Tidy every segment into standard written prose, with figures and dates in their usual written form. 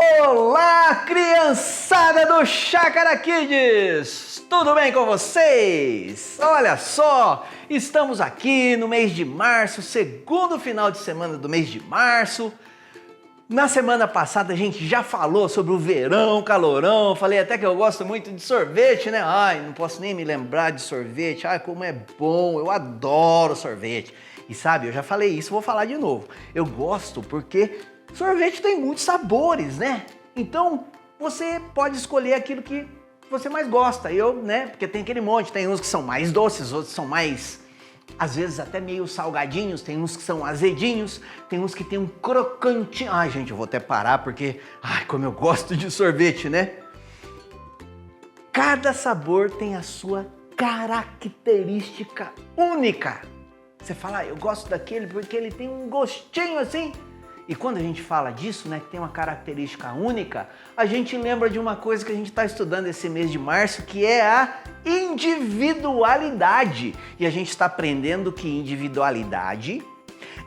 Olá, criançada do Chácara Kids! Tudo bem com vocês? Olha só, estamos aqui no mês de março, segundo final de semana do mês de março. Na semana passada a gente já falou sobre o verão, calorão, falei até que eu gosto muito de sorvete, né? Ai, não posso nem me lembrar de sorvete, ai como é bom, eu adoro sorvete. E sabe, eu já falei isso, vou falar de novo. Eu gosto porque sorvete tem muitos sabores, né? Então, você pode escolher aquilo que você mais gosta. Porque tem aquele monte, tem uns que são mais doces, outros são mais, às vezes até meio salgadinhos, tem uns que são azedinhos, tem uns que tem um crocantinho. Ai, gente, eu vou até parar porque, como eu gosto de sorvete, né? Cada sabor tem a sua característica única. Você fala, eu gosto daquele porque ele tem um gostinho assim. E quando a gente fala disso, né, que tem uma característica única, a gente lembra de uma coisa que a gente está estudando esse mês de março, que é a individualidade. E a gente está aprendendo que individualidade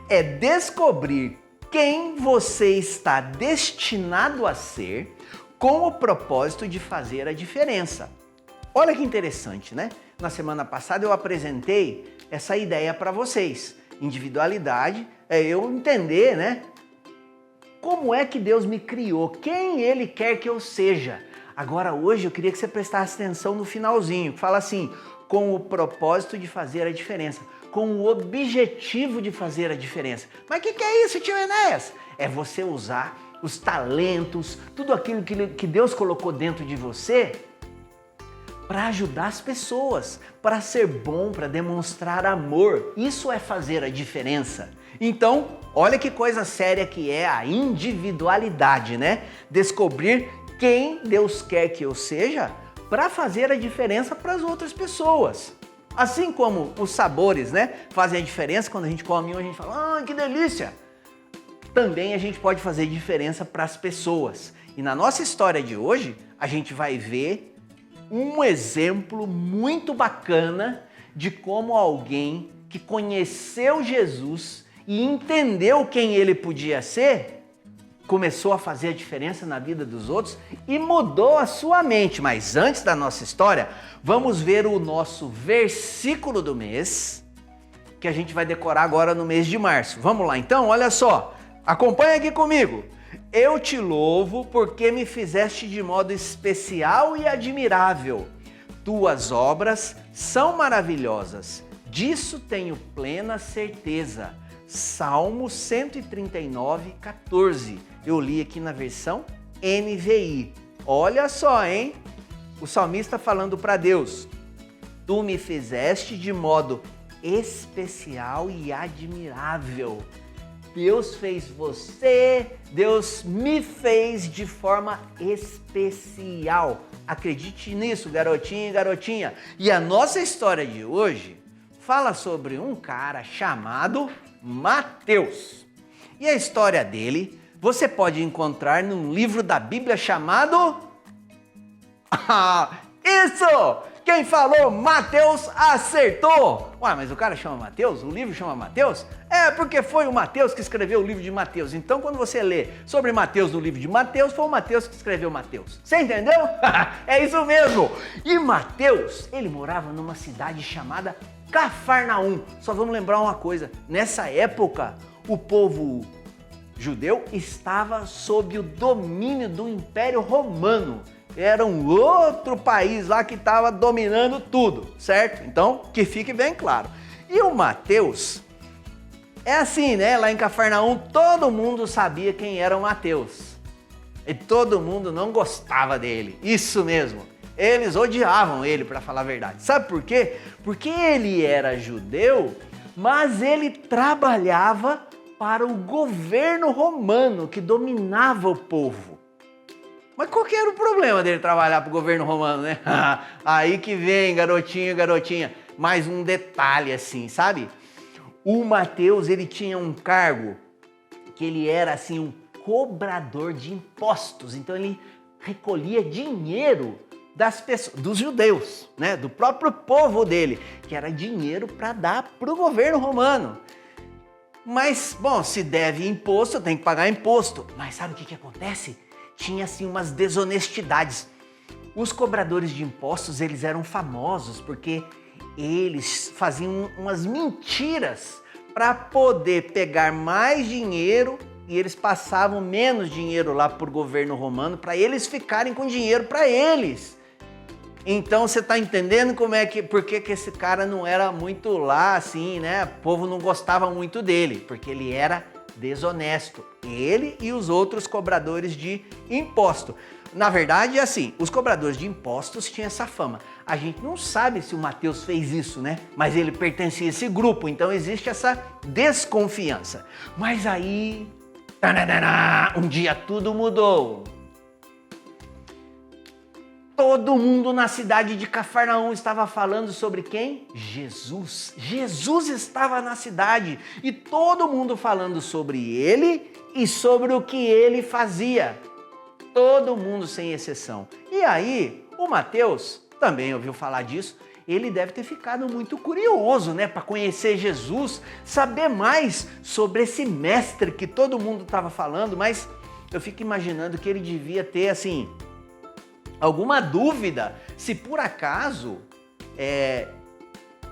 é descobrir quem você está destinado a ser com o propósito de fazer a diferença. Olha que interessante, né? Na semana passada eu apresentei essa ideia para vocês. Individualidade é eu entender, né? Como é que Deus me criou? Quem Ele quer que eu seja? Agora, hoje, eu queria que você prestasse atenção no finalzinho, que fala assim, com o propósito de fazer a diferença, com o objetivo de fazer a diferença. Mas o que é isso, tio Enéas? É você usar os talentos, tudo aquilo que Deus colocou dentro de você para ajudar as pessoas, para ser bom, para demonstrar amor. Isso é fazer a diferença. Então, olha que coisa séria que é a individualidade, né? Descobrir quem Deus quer que eu seja para fazer a diferença para as outras pessoas. Assim como os sabores, né, fazem a diferença, quando a gente come um, a gente fala, que delícia! Também a gente pode fazer diferença para as pessoas. E na nossa história de hoje, a gente vai ver um exemplo muito bacana de como alguém que conheceu Jesus e entendeu quem ele podia ser, começou a fazer a diferença na vida dos outros e mudou a sua mente. Mas antes da nossa história, vamos ver o nosso versículo do mês, que a gente vai decorar agora no mês de março. Vamos lá então, olha só, acompanha aqui comigo. Eu te louvo porque me fizeste de modo especial e admirável. Tuas obras são maravilhosas, disso tenho plena certeza. Salmo 139, 14. Eu li aqui na versão NVI. Olha só, hein? O salmista falando para Deus. Tu me fizeste de modo especial e admirável. Deus fez você, Deus me fez de forma especial. Acredite nisso, garotinho e garotinha. E a nossa história de hoje fala sobre um cara chamado Mateus. E a história dele você pode encontrar num livro da Bíblia chamado... Isso! Quem falou Mateus acertou! Ué, mas o cara chama Mateus? O livro chama Mateus? É, porque foi o Mateus que escreveu o livro de Mateus. Então, quando você lê sobre Mateus no livro de Mateus, foi o Mateus que escreveu Mateus. Você entendeu? É isso mesmo! E Mateus, ele morava numa cidade chamada Cafarnaum. Só vamos lembrar uma coisa, nessa época o povo judeu estava sob o domínio do Império Romano. Era um outro país lá que estava dominando tudo, certo? Então, que fique bem claro. E o Mateus, é assim, né? Lá em Cafarnaum todo mundo sabia quem era o Mateus. E todo mundo não gostava dele, isso mesmo. Eles odiavam ele, para falar a verdade. Sabe por quê? Porque ele era judeu, mas ele trabalhava para o governo romano que dominava o povo. Mas qual que era o problema dele trabalhar para o governo romano, né? Aí que vem, garotinho e garotinha. Mais um detalhe assim, sabe? O Mateus, ele tinha um cargo que ele era assim um cobrador de impostos. Então ele recolhia dinheiro das pessoas, dos judeus, né? Do próprio povo dele, que era dinheiro para dar para o governo romano. Mas, bom, se deve imposto, tem que pagar imposto. Mas sabe o que acontece? tinha assim umas desonestidades. Os cobradores de impostos, eles eram famosos porque eles faziam umas mentiras para poder pegar mais dinheiro e eles passavam menos dinheiro lá para o governo romano para eles ficarem com dinheiro para eles. Então você está entendendo por que esse cara não era muito lá assim, né? O povo não gostava muito dele, porque ele era desonesto. Ele e os outros cobradores de imposto. Na verdade, é assim, os cobradores de impostos tinham essa fama. A gente não sabe se o Mateus fez isso, né? Mas ele pertencia a esse grupo, então existe essa desconfiança. Mas aí, um dia tudo mudou. Todo mundo na cidade de Cafarnaum estava falando sobre quem? Jesus. Jesus estava na cidade e todo mundo falando sobre ele e sobre o que ele fazia. Todo mundo sem exceção. E aí, o Mateus também ouviu falar disso. Ele deve ter ficado muito curioso, né, para conhecer Jesus, saber mais sobre esse mestre que todo mundo estava falando, mas eu fico imaginando que ele devia ter, assim, alguma dúvida se por acaso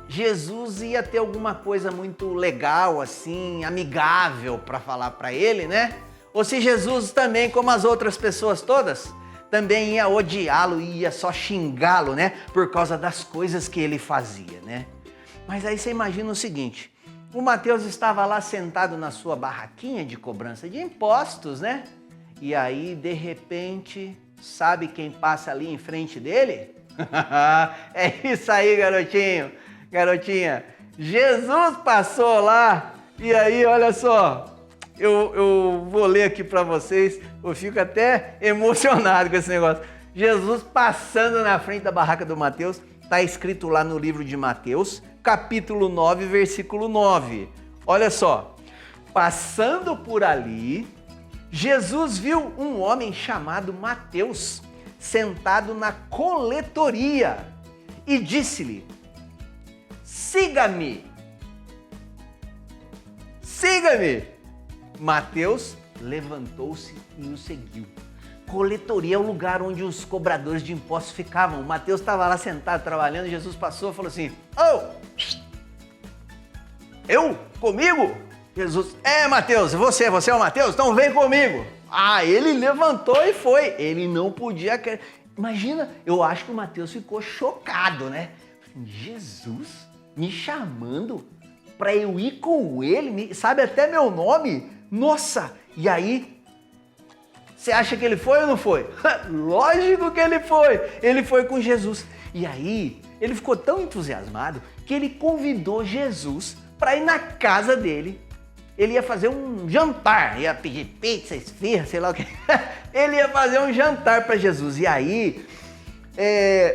Jesus ia ter alguma coisa muito legal, assim, amigável para falar para ele, né? Ou se Jesus também, como as outras pessoas todas, também ia odiá-lo e ia só xingá-lo, né? Por causa das coisas que ele fazia, né? Mas aí você imagina o seguinte, o Mateus estava lá sentado na sua barraquinha de cobrança de impostos, né? E aí, de repente, sabe quem passa ali em frente dele? É isso aí, garotinho, garotinha. Jesus passou lá e aí, olha só, eu vou ler aqui para vocês, eu fico até emocionado com esse negócio. Jesus passando na frente da barraca do Mateus, está escrito lá no livro de Mateus, capítulo 9, versículo 9. Olha só, passando por ali, Jesus viu um homem chamado Mateus sentado na coletoria e disse-lhe: siga-me, siga-me. Mateus levantou-se e o seguiu. Coletoria é o lugar onde os cobradores de impostos ficavam. Mateus estava lá sentado trabalhando, Jesus passou e falou assim: oh, eu? Comigo? Jesus, Mateus, você é o Mateus? Então vem comigo. Ah, ele levantou e foi. Ele não podia... Imagina, eu acho que o Mateus ficou chocado, né? Jesus me chamando para eu ir com ele, sabe até meu nome? Nossa! E aí, você acha que ele foi ou não foi? Lógico que ele foi! Ele foi com Jesus. E aí, ele ficou tão entusiasmado que ele convidou Jesus para ir na casa dele. Ele ia fazer um jantar, ia pedir pizza, esfirra, sei lá o que. Ele ia fazer um jantar para Jesus. E aí,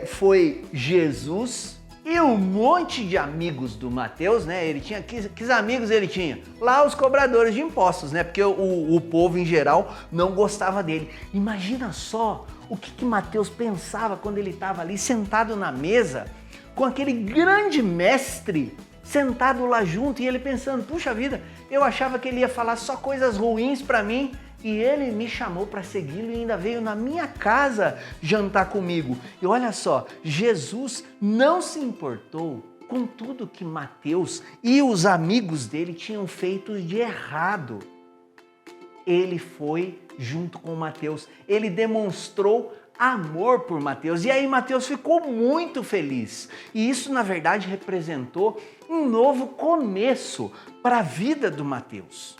foi Jesus e um monte de amigos do Mateus, né? Ele tinha, que amigos ele tinha? Lá os cobradores de impostos, né? Porque o povo em geral não gostava dele. Imagina só o que Mateus pensava quando ele estava ali sentado na mesa com aquele grande mestre sentado lá junto e ele pensando, puxa vida, eu achava que ele ia falar só coisas ruins para mim e ele me chamou para segui-lo e ainda veio na minha casa jantar comigo. E olha só, Jesus não se importou com tudo que Mateus e os amigos dele tinham feito de errado. Ele foi junto com Mateus, ele demonstrou amor por Mateus. E aí Mateus ficou muito feliz. E isso, na verdade, representou um novo começo para a vida do Mateus.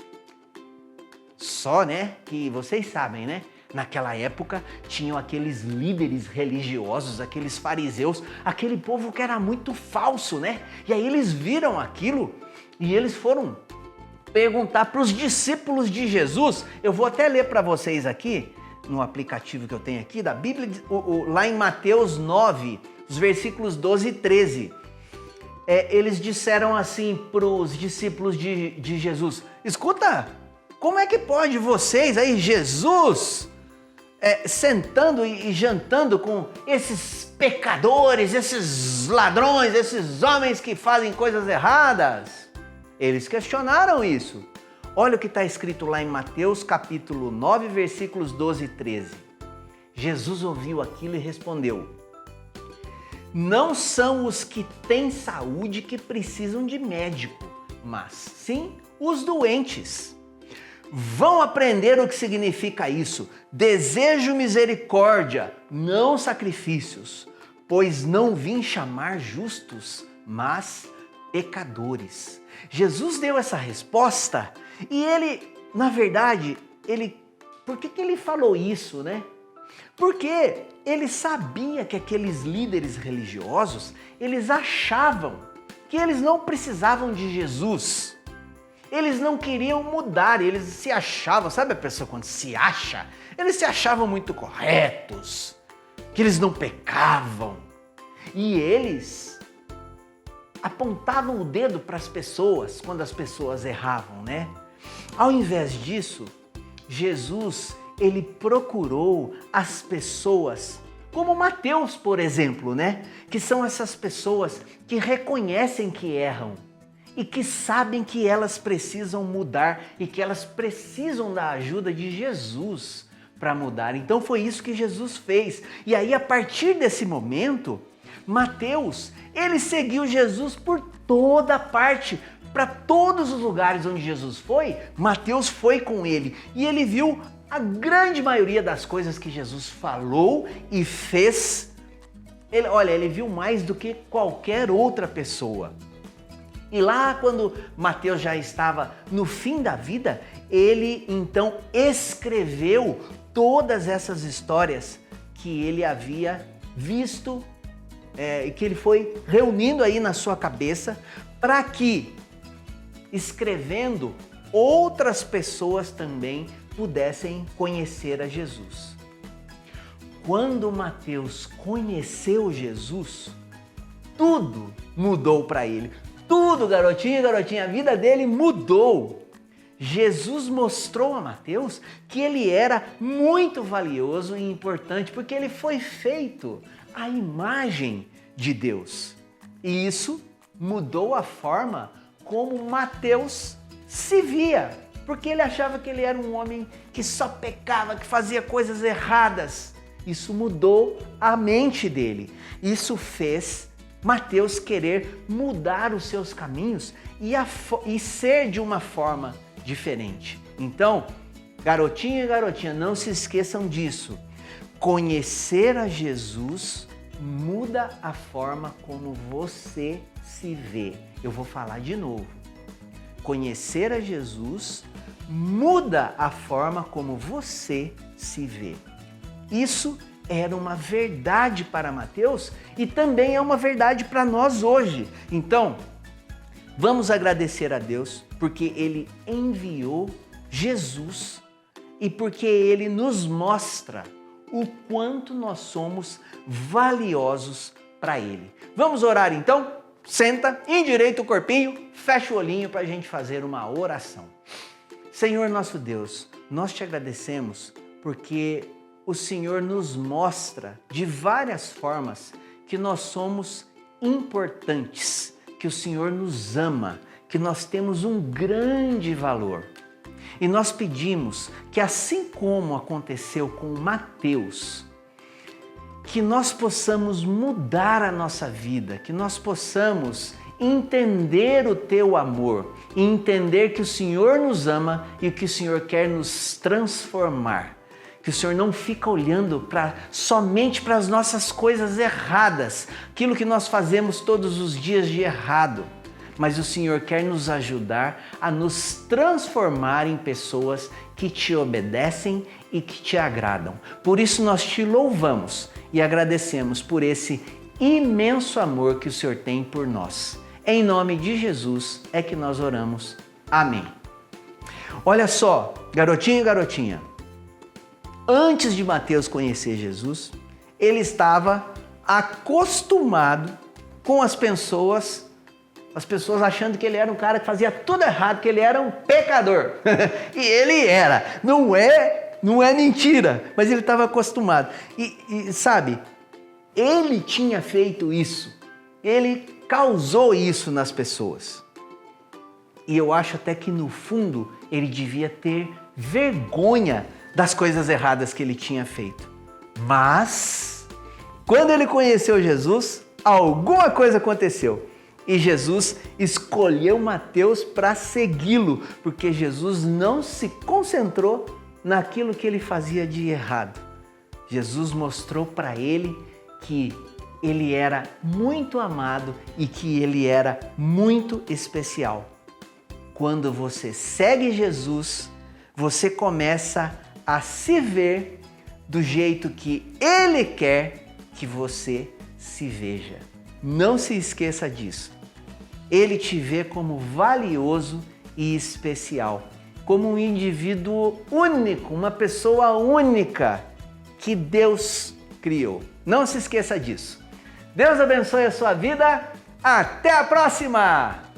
Só, né, que vocês sabem, né? Naquela época tinham aqueles líderes religiosos, aqueles fariseus, aquele povo que era muito falso, né? E aí eles viram aquilo e eles foram perguntar para os discípulos de Jesus. Eu vou até ler para vocês aqui, no aplicativo que eu tenho aqui da Bíblia, lá em Mateus 9, os versículos 12 e 13. Eles disseram assim para os discípulos de Jesus: escuta, como é que pode vocês aí, Jesus, sentando e jantando com esses pecadores, esses ladrões, esses homens que fazem coisas erradas? Eles questionaram isso. Olha o que está escrito lá em Mateus capítulo 9, versículos 12 e 13. Jesus ouviu aquilo e respondeu: não são os que têm saúde que precisam de médico, mas sim os doentes. Vão aprender o que significa isso. Desejo misericórdia, não sacrifícios, pois não vim chamar justos, mas pecadores. Jesus deu essa resposta e ele, na verdade, por que ele falou isso, né? Porque ele sabia que aqueles líderes religiosos, eles achavam que eles não precisavam de Jesus. Eles não queriam mudar, eles se achavam, sabe a pessoa quando se acha? Eles se achavam muito corretos, que eles não pecavam. E eles apontavam o dedo para as pessoas quando as pessoas erravam, né? Ao invés disso, Jesus, ele procurou as pessoas, como Mateus, por exemplo, né? Que são essas pessoas que reconhecem que erram e que sabem que elas precisam mudar e que elas precisam da ajuda de Jesus para mudar. Então foi isso que Jesus fez. E aí, a partir desse momento, Mateus, ele seguiu Jesus por toda parte, para todos os lugares onde Jesus foi, Mateus foi com ele e ele viu a grande maioria das coisas que Jesus falou e fez. Ele viu mais do que qualquer outra pessoa. E lá quando Mateus já estava no fim da vida, ele então escreveu todas essas histórias que ele havia visto e que ele foi reunindo aí na sua cabeça para que, escrevendo, outras pessoas também pudessem conhecer a Jesus. Quando Mateus conheceu Jesus, tudo mudou para ele. Tudo, garotinho e garotinha, a vida dele mudou. Jesus mostrou a Mateus que ele era muito valioso e importante porque ele foi feito à imagem de Deus. E isso mudou a forma como Mateus se via, porque ele achava que ele era um homem que só pecava, que fazia coisas erradas. Isso mudou a mente dele. Isso fez Mateus querer mudar os seus caminhos e ser de uma forma diferente. Então, garotinho e garotinha, não se esqueçam disso. Conhecer a Jesus muda a forma como você se vê. Eu vou falar de novo. Conhecer a Jesus muda a forma como você se vê. Isso era uma verdade para Mateus e também é uma verdade para nós hoje. Então, vamos agradecer a Deus porque Ele enviou Jesus e porque Ele nos mostra o quanto nós somos valiosos para Ele. Vamos orar então? Senta, endireita o corpinho, fecha o olhinho para a gente fazer uma oração. Senhor nosso Deus, nós te agradecemos porque o Senhor nos mostra de várias formas que nós somos importantes, que o Senhor nos ama, que nós temos um grande valor. E nós pedimos que, assim como aconteceu com Mateus, que nós possamos mudar a nossa vida, que nós possamos entender o teu amor e entender que o Senhor nos ama e que o Senhor quer nos transformar. Que o Senhor não fica olhando somente para as nossas coisas erradas, aquilo que nós fazemos todos os dias de errado, mas o Senhor quer nos ajudar a nos transformar em pessoas que te obedecem e que te agradam. Por isso nós te louvamos e agradecemos por esse imenso amor que o Senhor tem por nós. Em nome de Jesus é que nós oramos. Amém. Olha só, garotinho e garotinha, antes de Mateus conhecer Jesus, ele estava acostumado com as pessoas achando que ele era um cara que fazia tudo errado, que ele era um pecador. E ele era, não é mentira, mas ele estava acostumado. E sabe, ele tinha feito isso, ele causou isso nas pessoas. E eu acho até que no fundo ele devia ter vergonha das coisas erradas que ele tinha feito. Mas, quando ele conheceu Jesus, alguma coisa aconteceu. E Jesus escolheu Mateus para segui-lo, porque Jesus não se concentrou naquilo que ele fazia de errado. Jesus mostrou para ele que ele era muito amado e que ele era muito especial. Quando você segue Jesus, você começa a se ver do jeito que ele quer que você se veja. Não se esqueça disso. Ele te vê como valioso e especial, como um indivíduo único, uma pessoa única que Deus criou. Não se esqueça disso. Deus abençoe a sua vida. Até a próxima!